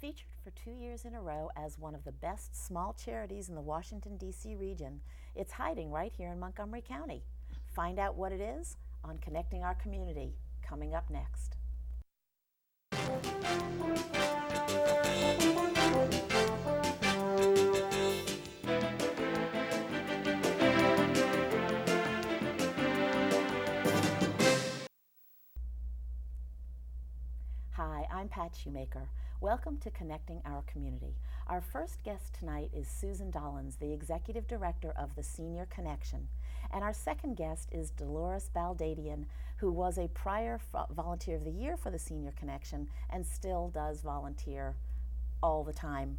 Featured for 2 years in a row as one of the best small charities in the Washington, D.C. region, it's hiding right here in Montgomery County. Find out what it is on Connecting Our Community, coming up next. Hi, I'm Pat Shoemaker. Welcome to Connecting Our Community. Our first guest tonight is Susan Dollins, the Executive Director of the Senior Connection. And our second guest is Dolores Baldadian, who was a prior Volunteer of the Year for the Senior Connection and still does volunteer all the time.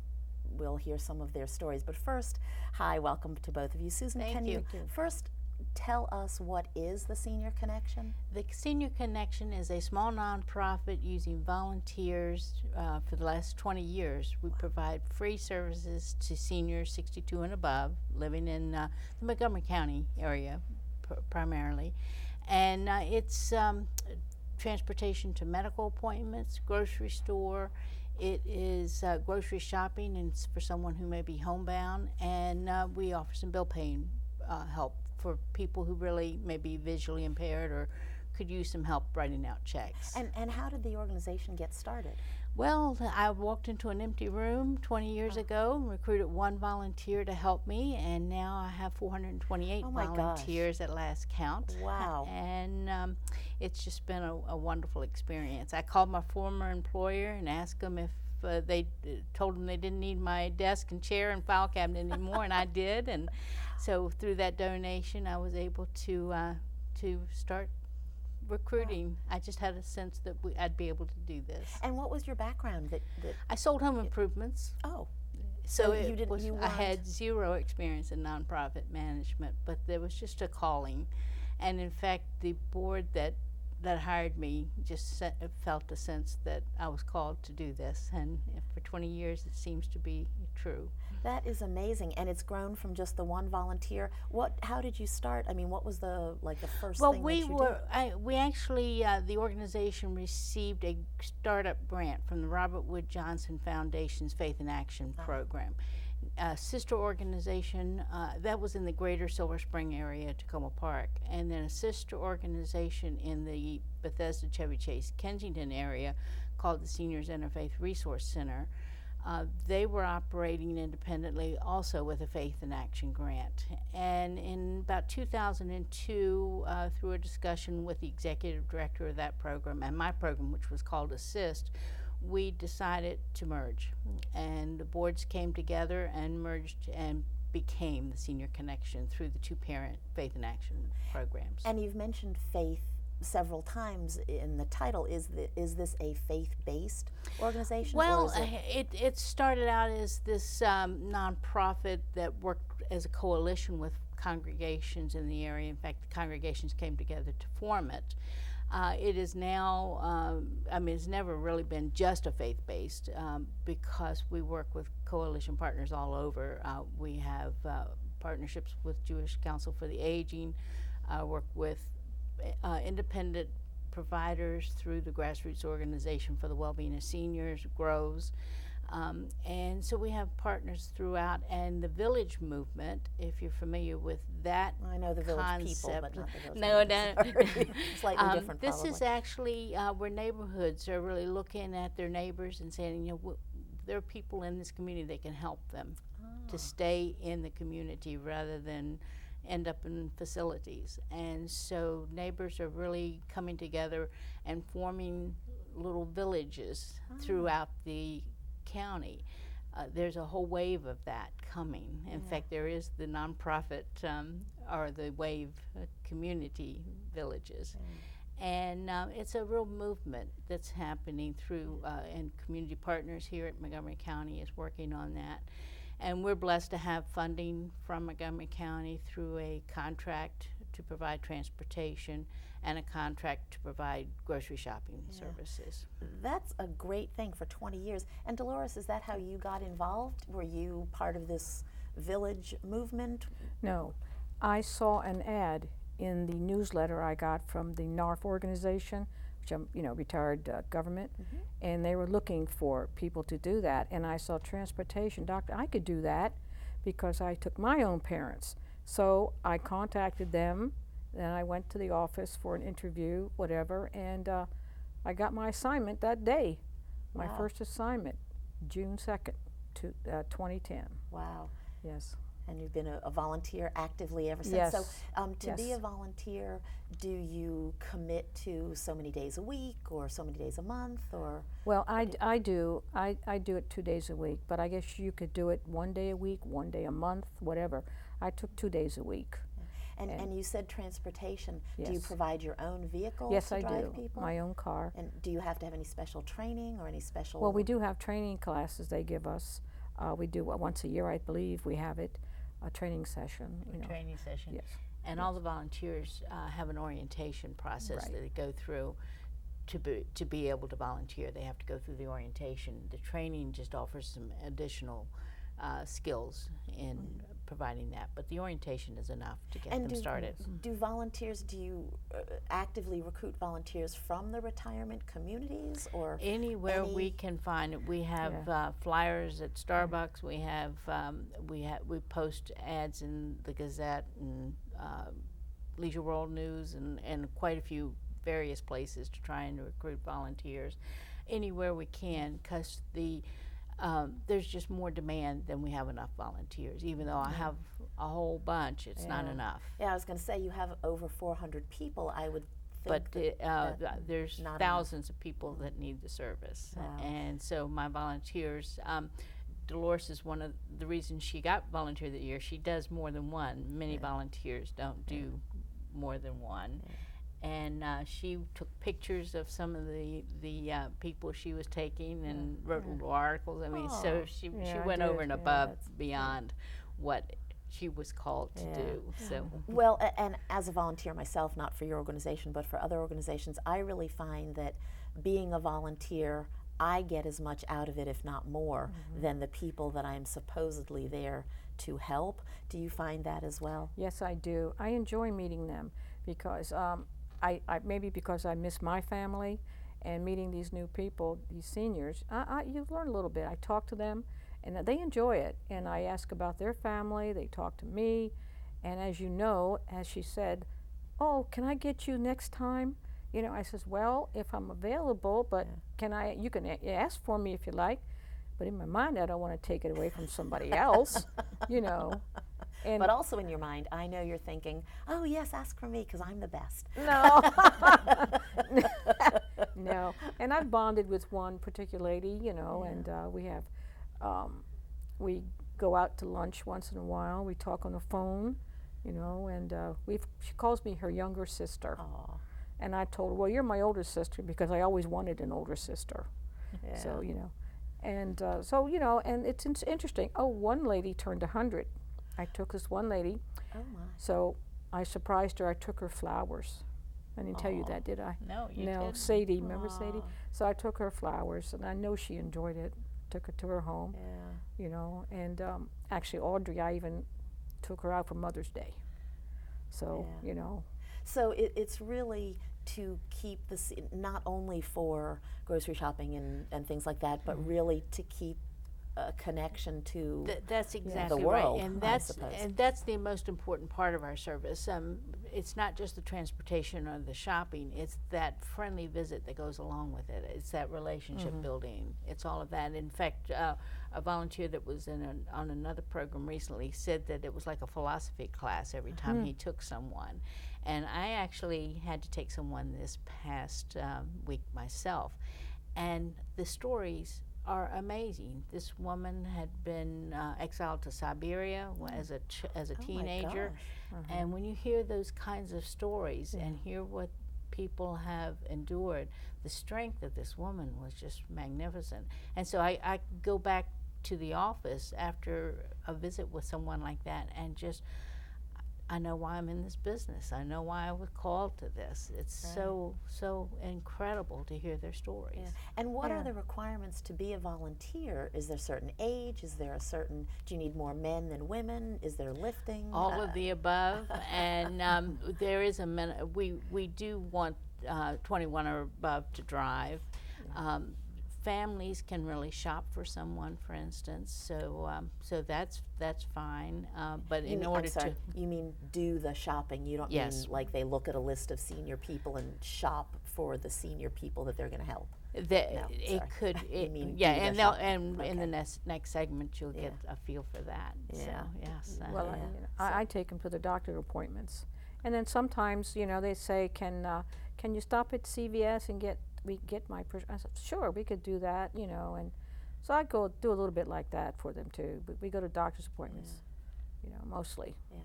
We'll hear some of their stories. But first, hi, welcome to both of you. Susan, Thank can you. you first tell us what is the Senior Connection? The Senior Connection is a small nonprofit using volunteers for the last 20 years. We provide free services to seniors 62 and above living in the Montgomery County area primarily. And it's transportation to medical appointments, grocery store. It is grocery shopping, and it's for someone who may be homebound. And we offer some bill paying help for people who really may be visually impaired or could use some help writing out checks. And how did the organization get started? Well, I walked into an empty room 20 years ago, recruited one volunteer to help me, and now I have 428 volunteers at last count. Wow. And it's just been a wonderful experience. I called my former employer and asked them if they told them they didn't need my desk and chair and file cabinet anymore, and I did. And so through that donation, I was able to start recruiting. Wow. I just had a sense that I'd be able to do this. And what was your background? That I sold home improvements. Oh, so you didn't. I had zero experience in nonprofit management, but there was just a calling, and in fact, the board that hired me just felt a sense that I was called to do this, and for 20 years it seems to be true. That is amazing, and it's grown from just the one volunteer. How did you start? I mean, what was the first thing that you did? We actually, the organization received a startup grant from the Robert Wood Johnson Foundation's Faith in Action program. A sister organization that was in the greater Silver Spring area, Tacoma Park, and then a sister organization in the Bethesda, Chevy Chase, Kensington area called the Seniors Interfaith Resource Center. They were operating independently also with a Faith in Action grant. And in about 2002, through a discussion with the executive director of that program and my program, which was called Assist, we decided to merge. And the boards came together and merged and became the Senior Connection through the two parent Faith in Action programs. And you've mentioned faith several times in the title. Is this a faith-based organization? Well, it started out as this nonprofit that worked as a coalition with congregations in the area. In fact, the congregations came together to form it. It is now, it's never really been just a faith-based because we work with coalition partners all over. We have partnerships with Jewish Council for the Aging, work with independent providers through the grassroots organization for the well-being of seniors, GROWS. And so we have partners throughout, and the village movement, if you're familiar with that I know the village concept, people, but not the village no. Slightly different, this probably. is actually where neighborhoods are really looking at their neighbors and saying, there are people in this community that can help them to stay in the community rather than end up in facilities. And so neighbors are really coming together and forming little villages throughout the county. There's a whole wave of that coming. In fact, there is the nonprofit or the wave community villages. And it's a real movement that's happening through, and community partners here at Montgomery County is working on that. And we're blessed to have funding from Montgomery County through a contract to provide transportation and a contract to provide grocery shopping services. That's a great thing for 20 years. And Dolores, is that how you got involved? Were you part of this village movement? No. I saw an ad in the newsletter I got from the NARF organization, retired government, and they were looking for people to do that. And I saw transportation. Doctor, I could do that because I took my own parents. So I contacted them, and I went to the office for an interview, whatever, and I got my assignment that day. My Wow. first assignment, June 2nd, 2010. Wow. Yes. And you've been a volunteer actively ever since. Yes. So to be Yes. a volunteer, do you commit to so many days a week or so many days a month or? Well, I do it 2 days a week, but I guess you could do it 1 day a week, 1 day a month, whatever. I took 2 days a week. And you said transportation. Do you Yes. provide your own vehicle Yes, to I drive do. people? My own car. And do you have to have any special training or any special? Well, we do have training classes they give us. We do once a year, I believe. We have it, a training session. Training session. Yes. And all the volunteers have an orientation process Right. that they go through to be able to volunteer. They have to go through the orientation. The training just offers some additional skills in providing that, but the orientation is enough to get them started. Do you actively recruit volunteers from the retirement communities or? Anywhere we can find it. We have flyers at Starbucks. We have we post ads in the Gazette and Leisure World News and quite a few various places to try and recruit volunteers. Anywhere we can, because there's just more demand than we have enough volunteers. Even though I have a whole bunch, it's not enough. Yeah, I was going to say you have over 400 people. I would think But there's not thousands of people that need the service. Wow. And so my volunteers, Dolores is one of the reasons she got volunteer that year. She does more than one. Many volunteers don't do more than one. And she took pictures of some of the people she was taking and wrote little articles. I mean, so she I went did. over and Yeah, above that's beyond what she was called to do. So Well, and as a volunteer myself, not for your organization, but for other organizations, I really find that being a volunteer, I get as much out of it, if not more, than the people that I'm supposedly there to help. Do you find that as well? Yes, I do. I enjoy meeting them because I maybe because I miss my family and meeting these new people, these seniors. You learn a little bit. I talk to them, and they enjoy it. And I ask about their family. They talk to me, and as you know, as she said, "Oh, can I get you next time?" I says, "Well, if I'm available, but you can ask for me if you like." But in my mind, I don't want to take it away from somebody else, And But also in your mind, I know you're thinking, oh yes, ask for me because I'm the best. No. No. And I've bonded with one particular lady, and we have, we go out to lunch once in a while. We talk on the phone, and she calls me her younger sister. Aw. And I told her, well, you're my older sister because I always wanted an older sister. Yeah. So, and and it's interesting. Oh, one lady turned 100. I took this one lady. Oh my. So I surprised her. I took her flowers. I didn't tell you that, did I? no, you No, didn't. Sadie. Remember Sadie? Aw. So I took her flowers, and I know she enjoyed it. Took her to her home, Yeah. and actually Audrey, I even took her out for Mother's Day. So, Yeah. So it's really to keep this, not only for grocery shopping and things like that, but really to keep a connection to That's exactly the world, right, and I that's suppose. the most important part of our service. It's not just the transportation or the shopping; it's that friendly visit that goes along with it. It's that relationship building. It's all of that. In fact, a volunteer that was on another program recently said that it was like a philosophy class every time he took someone. And I actually had to take someone this past week myself, and the stories are amazing. This woman had been exiled to Siberia as a Oh my teenager, gosh. and when you hear those kinds of stories and hear what people have endured, the strength of this woman was just magnificent. And so I go back to the office after a visit with someone like that, and just I know why I'm in this business. I know why I was called to this. It's Right. so incredible to hear their stories. Yeah. And what Yeah. are the requirements to be a volunteer? Is there a certain age? Is there a certain, do you need more men than women? Is there lifting? All of the above, and there is we do want 21 or above to drive. Families can really shop for someone, for instance, so that's fine. But in order to you mean do the shopping? You don't Yes. mean like they look at a list of senior people and shop for the senior people that they're going to help? That No, it sorry. could, You mean yeah, do the and they'll, shopping. and in the Okay. next segment you'll get Yeah. a feel for that. Yeah. So yes. Well, Yeah. I take them to the doctor appointments, and then sometimes they say, can you stop at CVS and get my I said, sure, we could do that, and so I go do a little bit like that for them too. But we go to doctor's appointments, mostly. Yeah.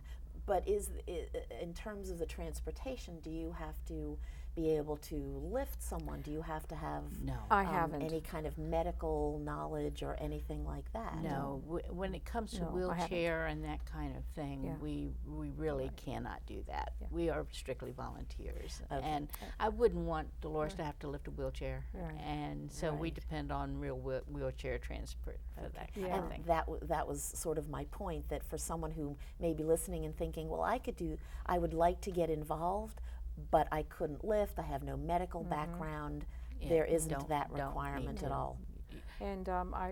But in terms of the transportation, do you have to be able to lift someone? Do you have to have No. I haven't. any kind of medical knowledge or anything like that? No, when it comes to No, I haven't. wheelchair and that kind of thing, Yeah. we really cannot do that. Yeah. We are strictly volunteers, Okay. and I wouldn't want Dolores to have to lift a wheelchair, Right. and so we Right. depend on real wheelchair transport for that kind Yeah. of thing. And that was sort of my point, that for someone who may be listening and thinking, well, I would like to get involved, but I couldn't lift, I have no medical background, Yeah, there isn't don't- that don't need requirement to. at all. And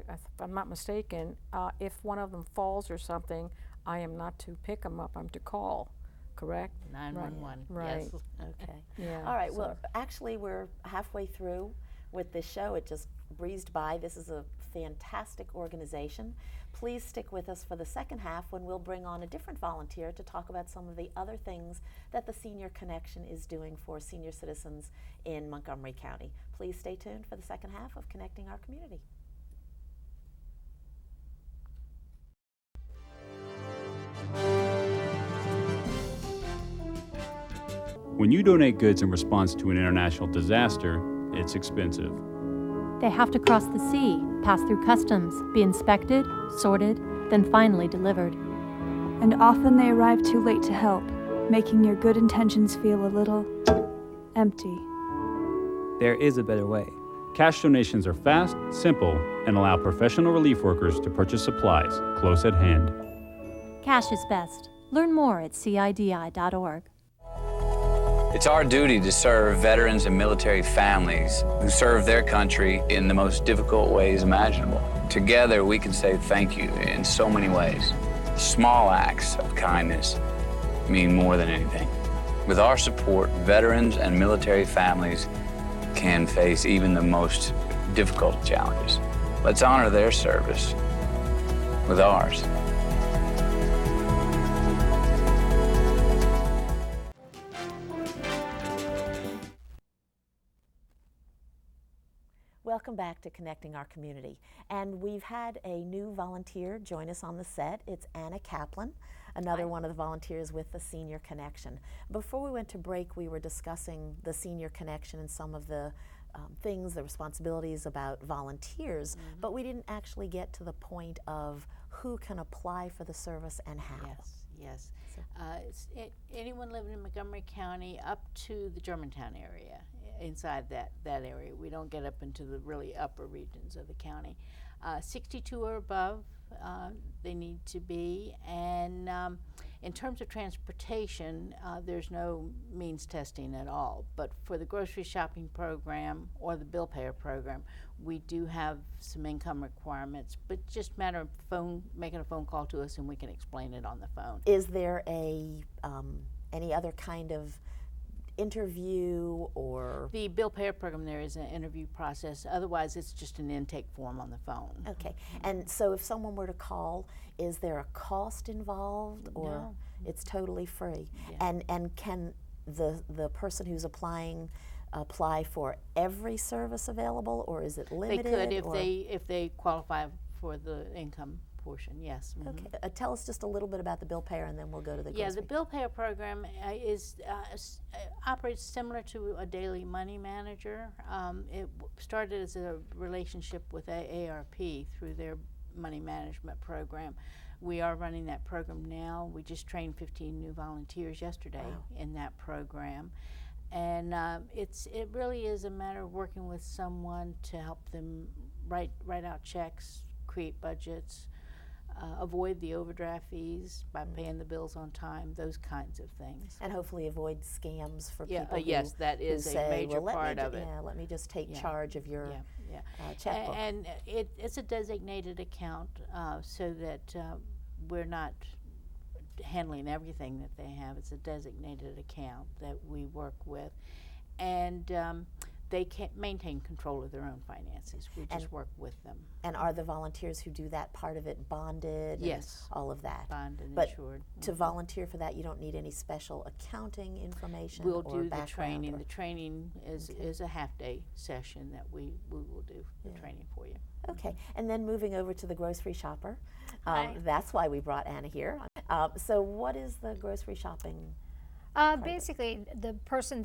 if I'm not mistaken, if one of them falls or something, I am not to pick them up. I'm to call. Correct? 911. Right. Yes. Okay. Yeah. All right, so- well, actually, we're halfway through with this show. It just breezed by. This is a fantastic organization. Please stick with us for the second half when we'll bring on a different volunteer to talk about some of the other things that the Senior Connection is doing for senior citizens in Montgomery County. Please stay tuned for the second half of Connecting Our Community. When you donate goods in response to an international disaster, it's expensive. They have to cross the sea, pass through customs, be inspected, sorted, then finally delivered. And often they arrive too late to help, making your good intentions feel a little empty. There is a better way. Cash donations are fast, simple, and allow professional relief workers to purchase supplies close at hand. Cash is best. Learn more at CIDI.org. It's our duty to serve veterans and military families who serve their country in the most difficult ways imaginable. Together, we can say thank you in so many ways. Small acts of kindness mean more than anything. With our support, veterans and military families can face even the most difficult challenges. Let's honor their service with ours. Welcome back to Connecting Our Community. And we've had a new volunteer join us on the set. It's Anna Kaplan, another one of the volunteers with the Senior Connection. Before we went to break, we were discussing the Senior Connection and some of the things, the responsibilities about volunteers, but we didn't actually get to the point of who can apply for the service and how. Yes. Anyone living in Montgomery County up to the Germantown area, inside that area. We don't get up into the really upper regions of the county. 62 or above, they need to be. And in terms of transportation, there's no means testing at all. But for the grocery shopping program or the bill payer program, we do have some income requirements, but just matter of making a phone call to us and we can explain it on the phone. Is there any other kind of interview or? The bill payer program, there is an interview process. Otherwise, it's just an intake form on the phone. Okay, and so if someone were to call, is there a cost involved, or No. it's totally free? Yeah. And can the person who's apply for every service available, or is it They limited? could or? if they qualify for the income portion. Yes. Mhm. Okay, tell us just a little bit about the bill payer, and then we'll go to the Yeah, grocery. the bill payer program operates similar to a daily money manager. It started as a relationship with AARP through their money management program. We are running that program now. We just trained 15 new volunteers yesterday in that program. And it really is a matter of working with someone to help them write out checks, create budgets, avoid the overdraft fees by paying the bills on time, those kinds of things. And hopefully avoid scams for Yeah, people yes, that who is a say, major well, part of it. Yeah, let me just take Yeah. charge of your checkbook. And it's a designated account so that we're not handling everything that they have. It's a designated account that we work with. And they can't maintain control of their own finances. We just work with them. And are the volunteers who do that part of it bonded? Yes. And all of that? Bond and But insured. to volunteer for that, you don't need any special accounting information We'll or do the background training. or- The training is a half-day session that we will do the training for you. Okay, and then moving over to the grocery shopper. Hi. That's why we brought Anna here. So what is the grocery shopping? Basically, the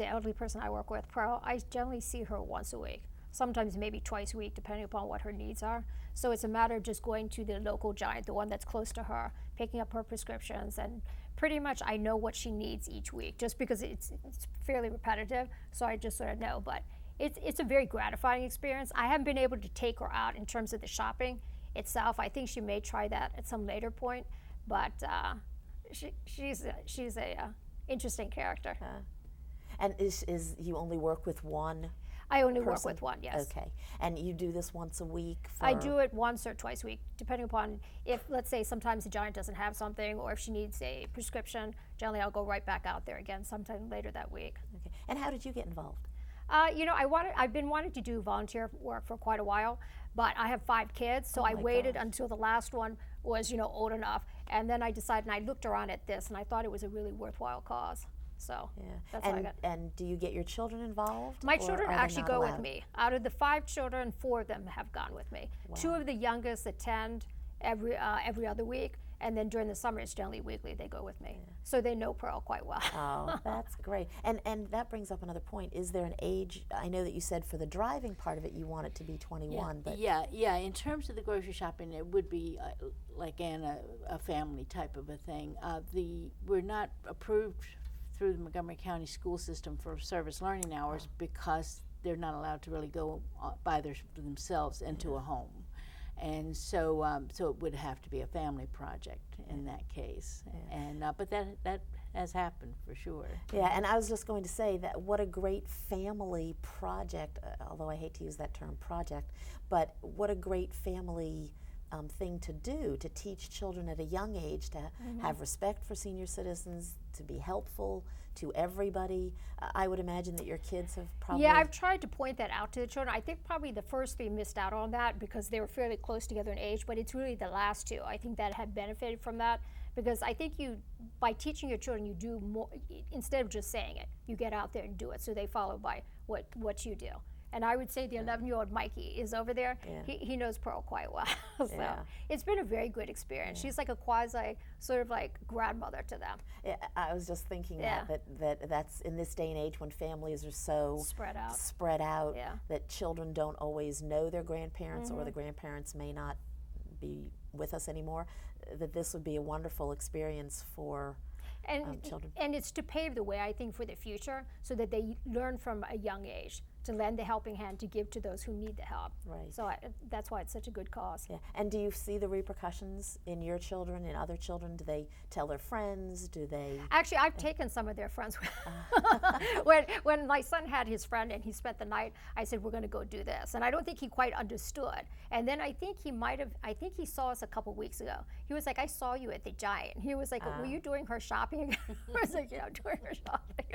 elderly person I work with, Pearl, I generally see her once a week, sometimes maybe twice a week, depending upon what her needs are. So it's a matter of just going to the local Giant, the one that's close to her, picking up her prescriptions, and pretty much I know what she needs each week, just because it's fairly repetitive, so I just sort of know. But it's a very gratifying experience. I haven't been able to take her out in terms of the shopping itself. I think she may try that at some later point, but she's a interesting character. And is you only work with one? I only work person? with one, yes. Okay, and you do this once a week? I do it once or twice a week, depending upon if, let's say, sometimes the Giant doesn't have something, or if she needs a prescription. Generally, I'll go right back out there again sometime later that week. Okay, and how did you get involved? I've been wanting to do volunteer work for quite a while, but I have 5 kids, so I waited until the last one was, old enough, and then I decided, and I looked around at this, and I thought it was a really worthwhile cause. So that's how I got. And do you get your children involved? My or children are they actually not go with allowed? me. Out of the 5 children, 4 of them have gone with me. 2 of the youngest attend every other week, and then during the summer it's generally weekly. They go with me, so they know Pearl quite well. Oh, that's great. And that brings up another point. Is there an age? I know that you said for the driving part of it you want it to be 21, but Yeah. In terms of the grocery shopping, it would be like a family type of a thing. We're not approved through the Montgomery County school system for service learning hours because they're not allowed to really go by themselves into a home. And so it would have to be a family project in that case. And but that has happened for sure. Yeah, and I was just going to say that what a great family project, although I hate to use that term project, but what a great family thing to do, to teach children at a young age to have respect for senior citizens, to be helpful to everybody. I would imagine that your kids have probably... Yeah, I've tried to point that out to the children. I think probably the first 3 missed out on that because they were fairly close together in age, but it's really the last 2, I think, that have benefited from that, because I think by teaching your children, you do more, instead of just saying it, you get out there and do it, so they follow by what you do. And I would say the 11-year-old Mikey is over there. He knows Pearl quite well. So it's been a very good experience. She's like a quasi sort of like grandmother to them. Yeah, I was just thinking that's in this day and age when families are so spread out that children don't always know their grandparents or the grandparents may not be with us anymore, that this would be a wonderful experience for children. And it's to pave the way, I think, for the future so that they learn from a young age to lend a helping hand to give to those who need the help. Right. So that's why it's such a good cause. Yeah. And do you see the repercussions in your children, in other children? Do they tell their friends? Do they? Actually, I've taken some of their friends. When my son had his friend and he spent the night, I said, we're going to go do this. And I don't think he quite understood. And then I think he saw us a couple weeks ago. He was like, I saw you at the Giant. He was like, were you doing her shopping? I was like, yeah, doing her shopping.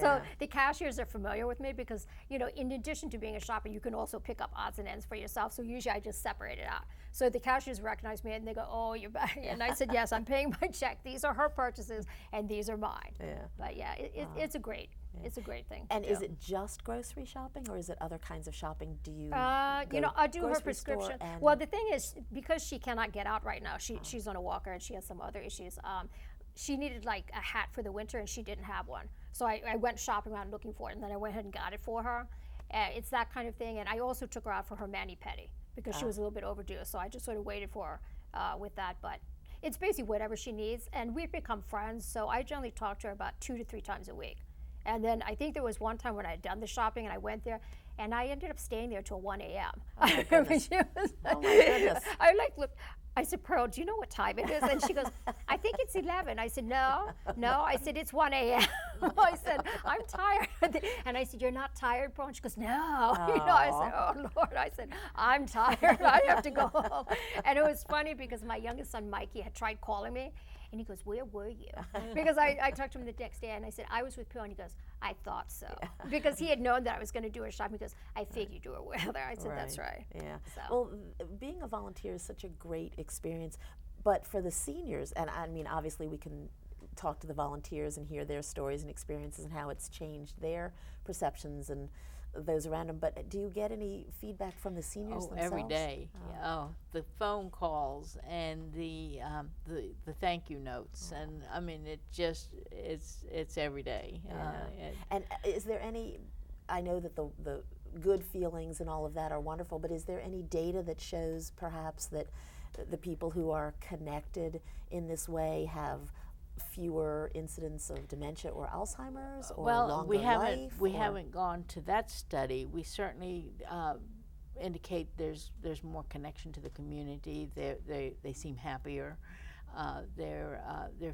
So the cashiers are familiar with me because, in addition to being a shopper, you can also pick up odds and ends for yourself. So usually I just separate it out. So the cashiers recognize me and they go, oh, you're back. And I said, yes, I'm paying my check. These are her purchases and these are mine. Yeah. But yeah, it's a great thing. And is it just grocery shopping or is it other kinds of shopping? Do you I do her prescription. Well, the thing is, because she cannot get out right now, she's on a walker and she has some other issues. She needed like a hat for the winter and she didn't have one. So I went shopping around looking for it and then I went ahead and got it for her. It's that kind of thing. And I also took her out for her mani-pedi because she was a little bit overdue. So I just sort of waited for her with that. But it's basically whatever she needs. And we've become friends. So I generally talk to her about 2 to 3 times a week. And then I think there was one time when I had done the shopping and I went there and I ended up staying there till 1 a.m. Oh my goodness. Oh my goodness. I like look. I said, Pearl, do you know what time it is? And she goes, I think it's 11. I said, no. I said, it's 1 a.m. I said, I'm tired. And I said, you're not tired, Pearl? And she goes, no. I said, oh, Lord. I said, I'm tired. I have to go home. And it was funny because my youngest son, Mikey, had tried calling me. And he goes, where were you? Because I talked to him the next day, and I said, I was with Pearl. And he goes, I thought so. Because he had known that I was going to do a shop. He goes, I figured you were with her. I said, that's right. Yeah. So. Well, being a volunteer is such a great experience. But for the seniors, and I mean, obviously we can talk to the volunteers and hear their stories and experiences and how it's changed their perceptions and those around them, but do you get any feedback from the seniors themselves? Every day. The phone calls and the thank you notes, and I mean it's every day. And is there any? I know that the good feelings and all of that are wonderful, but is there any data that shows perhaps that the people who are connected in this way have fewer incidents of dementia or Alzheimer's, or longer life? We haven't gone to that study. We certainly indicate there's more connection to the community. They seem happier. They're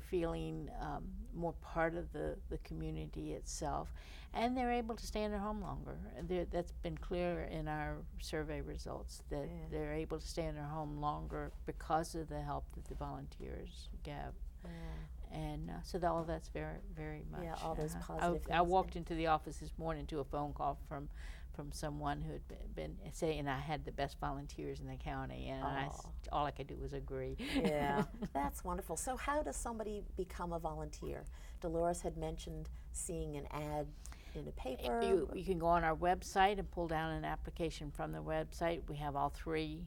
feeling more part of the community itself, and they're able to stay in their home longer. That's been clear in our survey results, that they're able to stay in their home longer because of the help that the volunteers give. And so all of that's very, very much. Yeah, all those positive things. I walked into the office this morning to a phone call from someone who had been saying I had the best volunteers in the county, and all I could do was agree. Yeah, that's wonderful. So how does somebody become a volunteer? Dolores had mentioned seeing an ad in a paper. You can go on our website and pull down an application from the website. We have all 3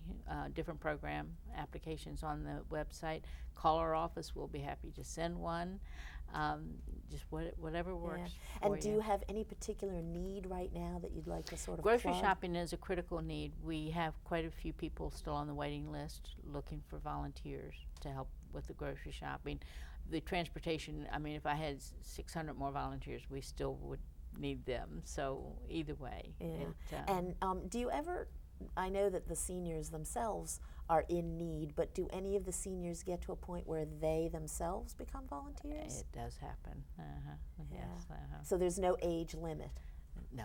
different program applications on the website. Call our office. We'll be happy to send one. Just whatever works. And do you have any particular need right now that you'd like to sort of Grocery plug? shopping is a critical need. We have quite a few people still on the waiting list looking for volunteers to help with the grocery shopping. The transportation, I mean, if I had 600 more volunteers, we still would need them. So either way. Yeah. And do you ever, I know that the seniors themselves are in need, but do any of the seniors get to a point where they themselves become volunteers? It does happen. Yes. So there's no age limit? No.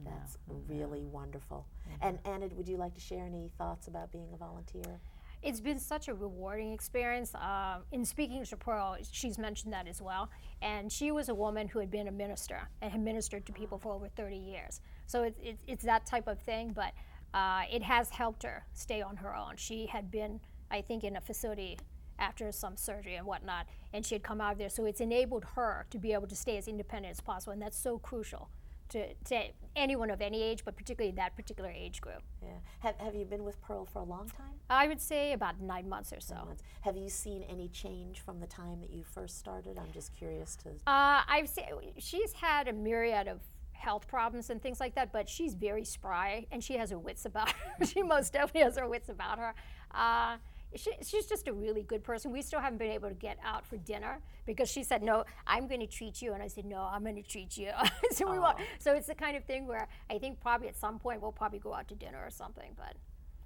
That's really wonderful. And Anna, would you like to share any thoughts about being a volunteer? It's been such a rewarding experience. In speaking to Pearl, she's mentioned that as well. And she was a woman who had been a minister and had ministered to people for over 30 years. So it's that type of thing, but it has helped her stay on her own. She had been, I think, in a facility after some surgery and whatnot, and she had come out of there. So it's enabled her to be able to stay as independent as possible, and that's so crucial to anyone of any age, but particularly that particular age group. Yeah. Have you been with Pearl for a long time? I would say about 9 months or so. 9 months. Have you seen any change from the time that you first started? I'm just curious to... I've seen, she's had a myriad of health problems and things like that, but she's very spry, and she has her wits about her. She most definitely has her wits about her. She's just a really good person. We still haven't been able to get out for dinner because she said, no, I'm going to treat you. And I said, no, I'm going to treat you. So we won't. So it's the kind of thing where I think probably at some point we'll probably go out to dinner or something. But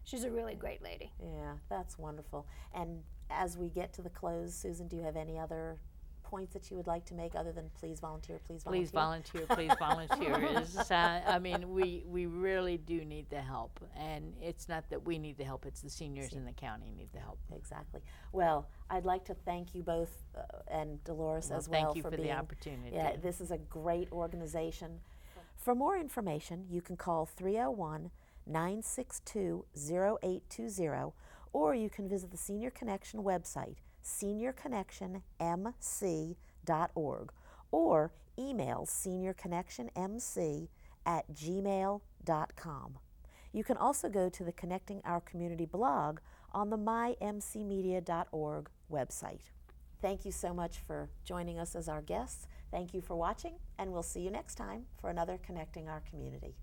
she's a really great lady. Yeah, that's wonderful. And as we get to the close, Susan, do you have any other points that you would like to make other than please volunteer, please volunteer? Please volunteer, please volunteer. I mean, we really do need the help. And it's not that we need the help, it's the seniors in the county need the help. Exactly. Well, I'd like to thank you both and Dolores as well thank you for being, the opportunity. Yeah, this is a great organization. For more information, you can call 301-962-0820, or you can visit the Senior Connection website, seniorconnectionmc.org, or email seniorconnectionmc@gmail.com. You can also go to the Connecting Our Community blog on the mymcmedia.org website. Thank you so much for joining us as our guests. Thank you for watching, and we'll see you next time for another Connecting Our Community.